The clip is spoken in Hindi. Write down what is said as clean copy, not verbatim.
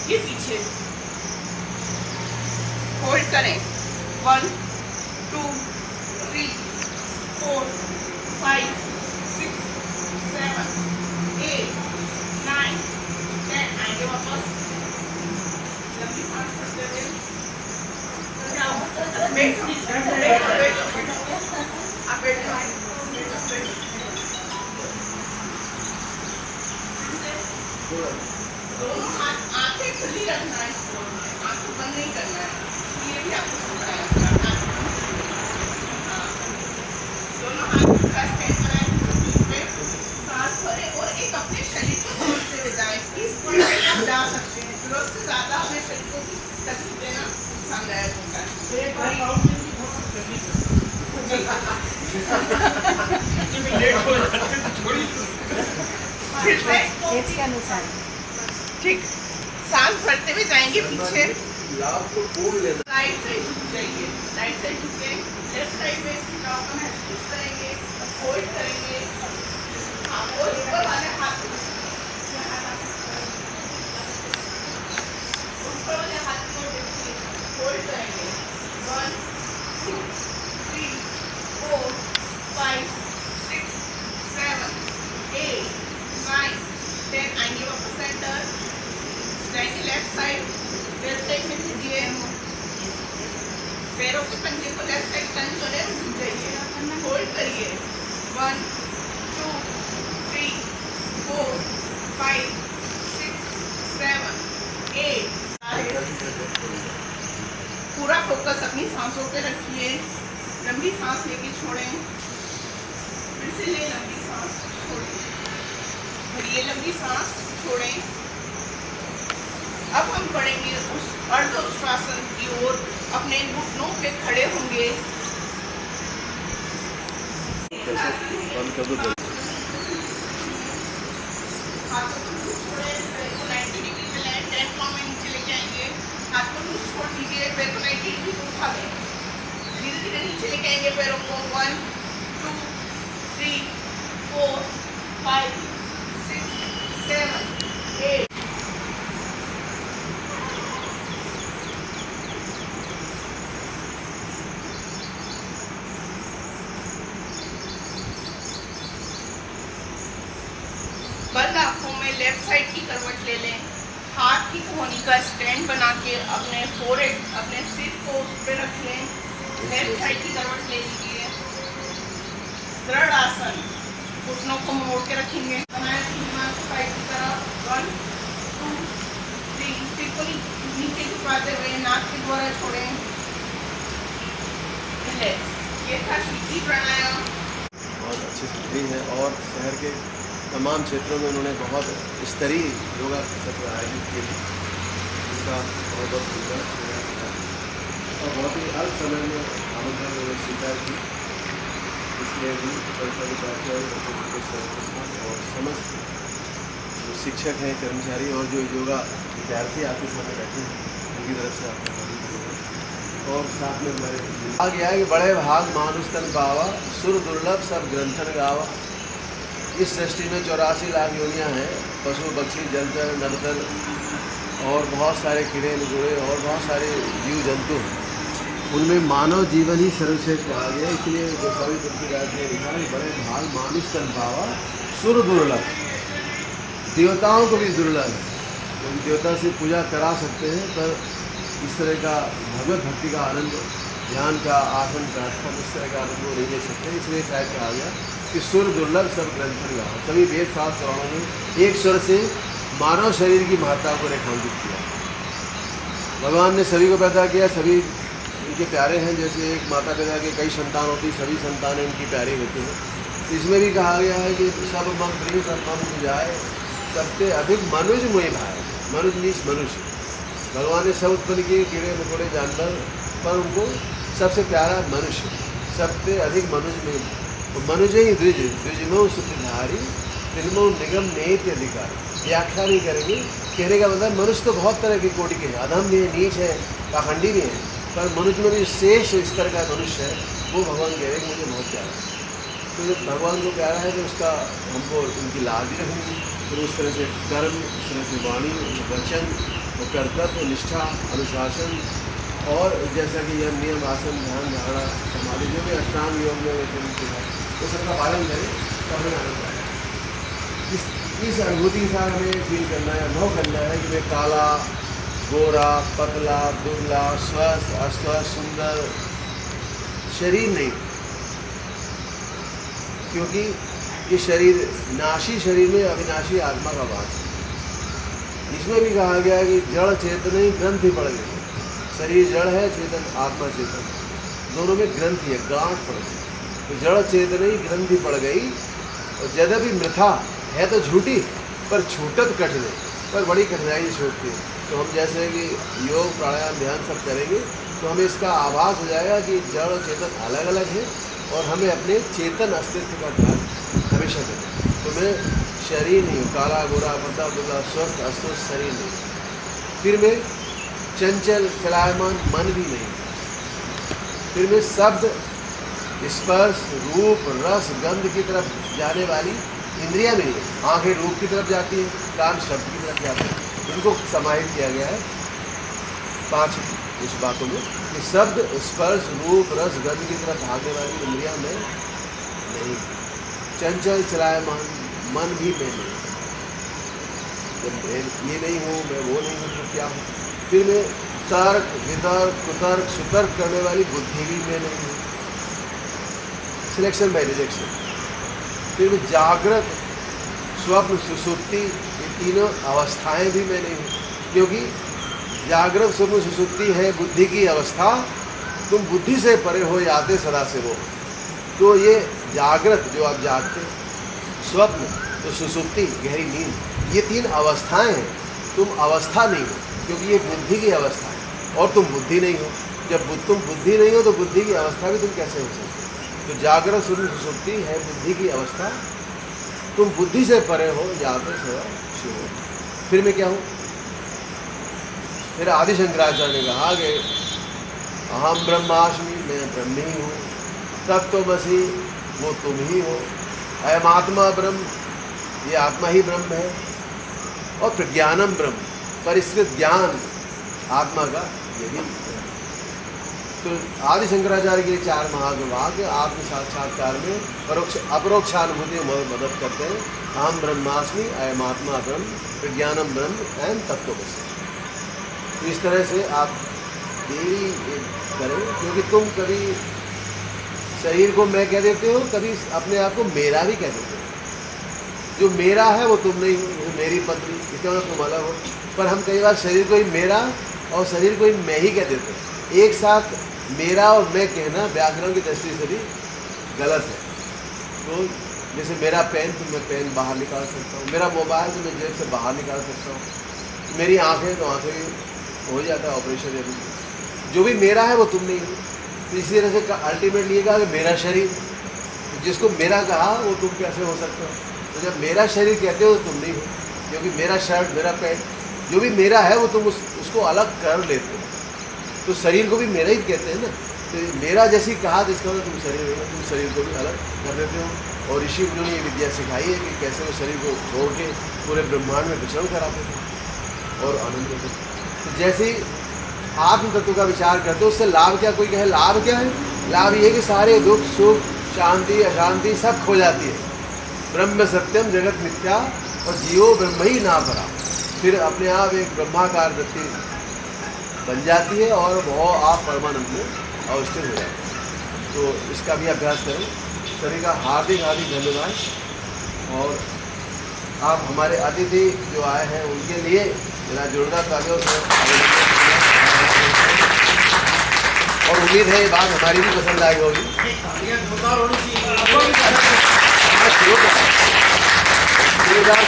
ये पीछे होल्ड करें 1 2 3 4 5 6 7 8 9 10 आएंगे वापस लंबी सांस भरते हुए आप बैठ जाओ दोनों हाथ आंखें खुली रखना है इसको आंखें बंद नहीं करना है ये भी आपको समझाया दोनों हाथ का स्टैंड कराएं सांस भरें और एक अपने शरीर को समझते हुए जाएं किस पॉइंट पे आप जा सकते हैं जरूरत से ज्यादा अपने शरीर को तकलीफ देना नुकसानदायक होता है के अनुसार ठीक सांस भरते हुए जाएंगे पीछे राइट साइड झुक जाइए राइट साइड झुके लेफ्ट साइड में इसकी जाओ को महसूस करेंगे होल्ड करेंगे और ऊपर वाले हाथ ऊपर वाले हाथ को देखिए होल्ड करेंगे 1 2 3 4 5 6 7 8 9 10 आएंगे वापस सेंटर जाएंगे लेफ्ट साइड में झुकिए पैरों के पंजे को लेफ्ट साइड टर्न करें झुक जाइए होल्ड करिए 1 2 3 4 5 6 7 8 पूरा फोकस अपनी सांसों पे रखिए लंबी सांस लेके छोड़ें फिर से ले लंबी सांस छोड़ें भरिए लंबी सांस छोड़ें अब हम बढ़ेंगे उस अर्धोश्वासन की ओर अपने घुटनों पे खड़े होंगे हाथों को लूज छोड़ें पैर को 90 डिग्री पे लाएं 10 पाँव में नीचे लेके आएंगे हाथ को लूज छोड़ दीजिए पैर को 90 डिग्री पे उठा लें धीरे धीरे नीचे लेके आएंगे पैरों को 1 2 3 4 5 6 7 8 बंद आंखों में लेफ्ट साइड की करवट ले लें हाथ की कोहनी का स्टैंड बना के अपने फोरहेड अपने सिर को उस पर रख लें लेफ्ट साइड की करवट ले लीजिए दृढ़ आसन घुटनों को मोड़ के रखेंगे साइड की तरफ 1 2 3 सिर को नीचे झुकाते हुए नाक के द्वारा छोड़ें ये था शीतली प्राणायाम बहुत अच्छी स्थिति है और शहर के तमाम क्षेत्रों में उन्होंने बहुत स्तरीय योगा सत्र आयोजित किए इसका बहुत बहुत धन्यवाद और बहुत ही अल्प समय में आमंत्रण उन्होंने स्वीकार की इसलिए भी और समस्त जो शिक्षक हैं कर्मचारी और जो योगा विद्यार्थी आपके सामने बैठे हैं उनकी तरफ से आपको और साथ में हमारे आ गया है कि बड़े भाग मानुष तन पावा सुर दुर्लभ सब ग्रंथन गावा इस सृष्टि में 84 लाख योनियाँ हैं पशु पक्षी जलचर नरतर और बहुत सारे कीड़े मकोड़े और बहुत सारे जीव जंतु उनमें मानव जीवन ही सर्वश्रेष्ठ कहा गया इसलिए जो कवि तुलसीदास ने लिखा है बड़े भाग मानुष तन पावा सुर दुर्लभ देवताओं को भी दुर्लभ है क्योंकि देवता से पूजा करा सकते हैं पर इस तरह का भगवत भक्ति का आनंद ध्यान का आसन प्रार्थना इस तरह का आनंद वो नहीं ले सकते इसलिए शायद कहा गया कि सुर दुर्लभ सब ग्रंथन गाओ सभी वेद शास्त्र पुराणों ने एक स्वर से मानव शरीर की महत्ता को रेखांकित किया भगवान ने सभी को पैदा किया सभी इनके प्यारे हैं जैसे एक माता पिता के कई संतान होती सभी संतानें इनकी प्यारी होती हैं इसमें भी कहा गया है कि सब मम प्रिय सब मम जाए सबसे अधिक मनुज मुझे भाई मनुज मीन्स मनुष्य भगवान ने सब उत्पन्न किए कीड़े मकोड़े जानवर पर उनको सबसे प्यारा मनुष्य सबसे अधिक मनुज में मनुष्य ही द्विज द्विजमो सुधारी फिल्मों निगम नेत अधिकारी व्याख्या नहीं करेंगे कहने का मतलब मनुष्य तो बहुत तरह की कोटि के हैं अधम भी है नीच है पाखंडी भी है पर मनुष्य में भी श्रेष्ठ स्तर का मनुष्य है वो भगवान कह रहे हैं मुझे बहुत प्यारा है तो जब भगवान को प्यारा है तो उसका हमको उनकी लाज भी रखनी है फिर उस तरह से कर्म उस तरह से वाणी वचन वो कर्तव्य, निष्ठा, अनुशासन और जैसा कि यह नियम, आसन, ध्यान, धारणा, समाधि जो भी अष्टांग योग में वैसे तो सबका पालन करें तब हमें आनंद आएगा। इस अनुभूति के साथ हमें फील करना है, अनुभव करना है कि मैं काला, गोरा, पतला, दुबला, स्वस्थ, अस्वस्थ, सुंदर शरीर नहीं, क्योंकि ये शरीर नाशी शरीर में अविनाशी आत्मा का वास है। इसमें भी कहा गया है कि जड़ चेतन ही ग्रंथि पड़ गई। शरीर जड़ है, चेतन आत्मा चेतन, दोनों में ग्रंथि है, गांठ पड़ गई। तो जड़ चेतन ही ग्रंथि पड़ गई। और यद्यपि मृथा है तो झूठी, पर छूटत कठिन है, पर बड़ी कठिनाई छूटती है। तो हम जैसे कि योग, प्राणायाम, ध्यान सब करेंगे तो हमें इसका आभास हो जाएगा कि जड़ और चेतन अलग अलग है और हमें अपने चेतन अस्तित्व का ध्यान हमेशा करें। तो मैं शरीर नहीं हूँ, काला, गोरा, पतला, दुबला, स्वस्थ, अस्वस्थ शरीर नहीं। फिर मैं चंचल, चलायमान मन भी नहीं। फिर मैं शब्द, स्पर्श, रूप, रस, गंध की तरफ जाने वाली इंद्रियां नहीं है। आंखें रूप की तरफ जाती है, कान शब्द की तरफ जाते हैं। इनको समाहित किया गया है 5 इस बातों में कि शब्द, स्पर्श, रूप, रस, गंध की तरफ भागने वाली इंद्रियां में नहीं। चंचल, चलायमान मन भी मैं नहीं। जब मैं ये नहीं हूँ, मैं वो नहीं हूँ, तो क्या हूँ? फिर मैं तर्क, वितर्क, कुतर्क, सुतर्क करने वाली बुद्धि भी मैं नहीं हूँ। Selection bye rejection. फिर मैं जागृत, स्वप्न, सुसुप्ति, ये तीनों अवस्थाएं भी मैं नहीं हूँ। क्योंकि जागृत, स्वप्न, सुसुप्ति है बुद्धि की अवस्था। तुम बुद्धि से परे हो, याते सदा से हो। तो ये जागृत जो आप जागते, स्वप्न तो सुसुप्ति गहरी नींद, ये 3 अवस्थाएं हैं। तुम अवस्था नहीं हो, क्योंकि ये बुद्धि की अवस्था है और तुम बुद्धि नहीं हो। जब तुम बुद्धि नहीं हो तो बुद्धि की अवस्था भी तुम कैसे हो सकते? तो जागृत, स्वप्न, सुसुप्ति है बुद्धि की अवस्था। तुम बुद्धि से परे हो, जाते सदा शिव हो। फिर मैं क्या हूँ? फिर आदि शंकराचार्य ने कहा कि अहम ब्रह्मास्मि, मैं ब्रह्म ही हूँ। तत्त्वमसि, वो तुम ही हो। अयम आत्मा ब्रह्म, ये आत्मा ही ब्रह्म है। और प्रज्ञानम ब्रह्म, परिष्कृत ज्ञान आत्मा का ये भी। तो आदि शंकराचार्य के 4 महावाक्य आत्म साक्षात्कार में परोक्ष अपरोक्षानुभूति में मदद करते हैं। अहम ब्रह्मास्मि, अयम आत्मा ब्रह्म, प्रज्ञानम ब्रह्म एंड तत्त्वमसि। तो इस तरह से आप डेली करें, क्योंकि तुम कभी शरीर को मैं कह देते हो, कभी अपने आप को मेरा भी कह देते हो। जो मेरा है वो तुम नहीं हो, वो मेरी पत्नी, इसका मतलब तुम अलग हो। पर हम कई बार शरीर को ही मेरा और शरीर को ही मैं ही कह देते हैं। एक साथ मेरा और मैं कहना व्याकरण की दृष्टि से भी गलत है। तो जैसे मेरा पेन, तो मैं पेन बाहर निकाल सकता हूँ। मेरा मोबाइल, तो मैं जेब से बाहर निकाल सकता हूँ। मेरी आँखें, तो आँखें हो जाता है ऑपरेशन। जो भी मेरा है वो तुम नहीं हो। तो इसी तरह से अल्टीमेटली ये कहा कि मेरा शरीर, जिसको मेरा कहा वो तुम कैसे हो सकते हो? तो जब मेरा शरीर कहते हो तो तुम नहीं हो, क्योंकि मेरा शर्ट, मेरा पैंट, जो भी मेरा है वो तुम उसको अलग कर लेते हो। तो शरीर को भी मेरा ही कहते हैं ना। तो मेरा जैसी कहा जिसका मतलब तुम शरीर हो, तुम शरीर को भी अलग कर देते हो। और ऋषि मुनियों ने ये विद्या सिखाई है कि कैसे वो शरीर को छोड़ के पूरे ब्रह्मांड में विचरण कराते थे और आनंद लेते थे। तो जैसे ही आत्म तत्व का विचार करते हो, उससे लाभ क्या? कोई कहे लाभ क्या है? लाभ ये कि सारे दुख, सुख, शांति, अशांति सब खो जाती है। ब्रह्म सत्यम जगत मिथ्या और जीवो ब्रह्म ही ना परा। फिर अपने आप एक ब्रह्माकार वृत्ति बन जाती है और वो आप परमानंद में अवस्थित हो जाते हैं। तो इसका भी अभ्यास करें। सभी का हार्दिक हार्दिक धन्यवाद। और आप हमारे अतिथि जो आए हैं उनके लिए मेरा जोरदार तालियों से और उम्मीद है ये बात हमारी भी पसंद आई होगी। जोरदार